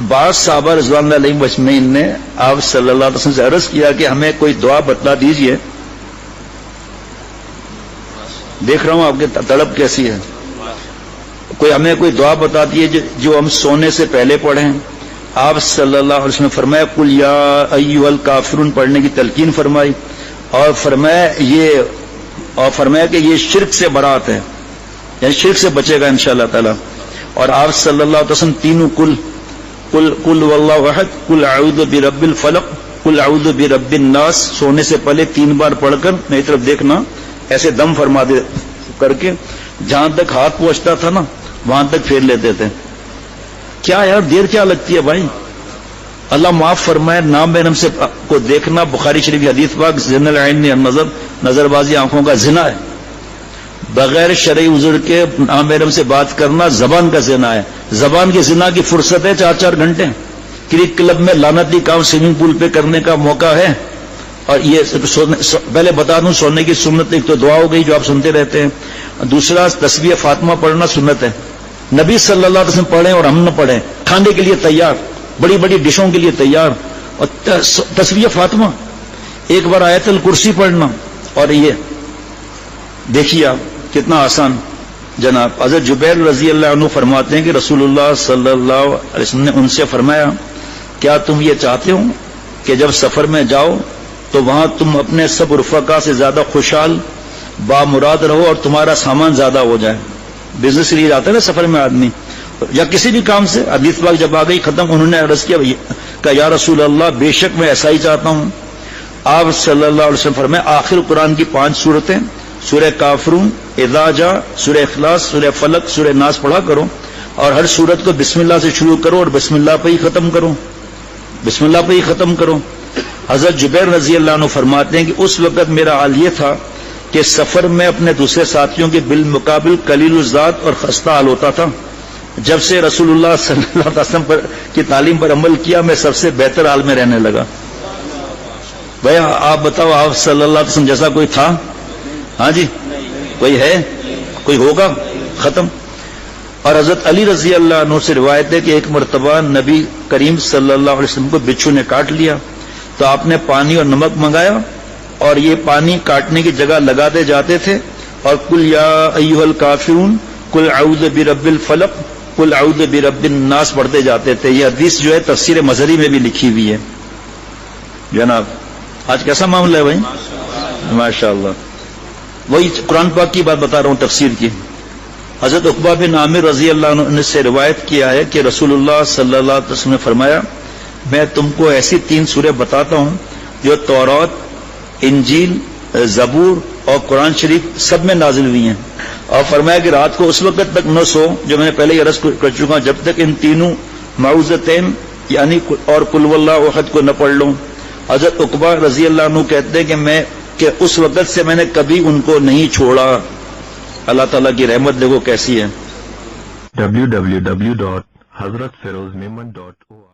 بعض صحابہ رضوان اللہ علیہم اجمعین نے آپ صلی اللہ علیہ وسلم سے عرض کیا کہ ہمیں کوئی دعا بتلا دیجئے. دیکھ رہا ہوں آپ کی تڑپ کیسی ہے. کوئی ہمیں کوئی دعا بتا دیجئے جو ہم سونے سے پہلے پڑھیں. آپ صلی اللہ علیہ وسلم نے فرمایا قل یا ایھا الکافرون پڑھنے کی تلقین فرمائی اور فرمایا کہ یہ شرک سے برات ہے، یعنی شرک سے بچے گا انشاءاللہ تعالی. اور آپ صلی اللہ علیہ وسلم تینوں قل واللہ احد، قل اعوذ برب الفلق، قل اعوذ برب الناس سونے سے پہلے 3 بار پڑھ کر میری طرف دیکھنا، ایسے دم فرما دے کر کے جہاں تک ہاتھ پہنچتا تھا نا وہاں تک پھیر لیتے تھے. کیا یار دیر کیا لگتی ہے بھائی. اللہ معاف فرمائے، نام بے نم سے کو دیکھنا بخاری شریف کی حدیث پاک زن العین نظر بازی آنکھوں کا زنا ہے. بغیر شرعی عذر کے نام بے نم سے بات کرنا زبان کا زنا ہے. زبان کے زنا کی فرصت ہے 4 گھنٹے. کرکٹ کلب میں لعنتی کام سوئمنگ پول پہ کرنے کا موقع ہے. اور یہ پہلے بتا دوں سونے کی سنت ایک تو دعا ہو گئی جو آپ سنتے رہتے ہیں، دوسرا تسبیح فاطمہ پڑھنا سنت ہے. نبی صلی اللہ علیہ وسلم پڑھیں اور ہم نہ پڑھیں، کھانے کے لیے تیار، بڑی بڑی ڈشوں کے لیے تیار. اور تسبیح فاطمہ، ایک بار آیت الکرسی پڑھنا. اور یہ دیکھیے آپ کتنا آسان. جناب حضرت جبیر رضی اللہ عنہ فرماتے ہیں کہ رسول اللہ صلی اللہ علیہ وسلم نے ان سے فرمایا کیا تم یہ چاہتے ہو کہ جب سفر میں جاؤ تو وہاں تم اپنے سب رفقا سے زیادہ خوشحال بامراد رہو اور تمہارا سامان زیادہ ہو جائے. بزنس کے لیے جاتا ہے نا سفر میں آدمی یا کسی بھی کام سے. حدیث پاک جب آ گئی ختم، انہوں نے عرض کیا کہ یا رسول اللہ بے شک میں ایسا ہی چاہتا ہوں. آپ صلی اللہ علیہ وسلم فرمائے آخر قرآن کی 5 سورتیں سورہ کافرون، اذا جاء، سورہ اخلاص، سورہ فلق، سورہ ناس پڑھا کرو اور ہر سورت کو بسم اللہ سے شروع کرو اور بسم اللہ پہ ہی ختم کرو. بسم اللہ پہ ہی ختم کرو. حضرت جبیر رضی اللہ عنہ فرماتے ہیں کہ اس وقت میرا حال یہ تھا کہ سفر میں اپنے دوسرے ساتھیوں کے بالمقابل قلیل الذات اور خستہ حال ہوتا تھا. جب سے رسول اللہ صلی اللہ علیہ وسلم کی تعلیم پر عمل کیا میں سب سے بہتر حال میں رہنے لگا. بھائی آپ بتاؤ آپ صلی اللہ علیہ وسلم جیسا کوئی تھا؟ ہاں جی کوئی ہے؟ کوئی ہوگا؟ ختم. اور حضرت علی رضی اللہ عنہ سے روایت ہے کہ ایک مرتبہ نبی کریم صلی اللہ علیہ وسلم کو بچھو نے کاٹ لیا تو آپ نے پانی اور نمک منگایا اور یہ پانی کاٹنے کی جگہ لگاتے جاتے تھے اور قل یا ایھا الکافرون، قل اعوذ برب الفلق، قل اعوذ برب الناس پڑھتے جاتے تھے. یہ حدیث جو ہے تفسیر مظہری میں بھی لکھی ہوئی ہے. جناب آج کیسا معاملہ ہے بھائی؟ ماشاء اللہ. وہی قرآن پاک کی بات بتا رہا ہوں تفسیر کی. حضرت عقبہ بن عامر رضی اللہ عنہ سے روایت کیا ہے کہ رسول اللہ صلی اللہ علیہ وسلم نے فرمایا میں تم کو ایسی 3 سوریں بتاتا ہوں جو تورات، انجیل، زبور اور قرآن شریف سب میں نازل ہوئی ہیں. اور فرمایا کہ رات کو اس وقت تک نہ سو، جو میں نے پہلے ہی عرض کر چکا ہوں، جب تک ان تینوں معوذتین یعنی اور قل واللہ احد کو نہ پڑھ لوں. حضرت عقبہ رضی اللہ عنہ کہتے ہیں کہ اس وقت سے میں نے کبھی ان کو نہیں چھوڑا. اللہ تعالیٰ کی رحمت دیکھو کیسی ہے. www.hazratfirozmemon.org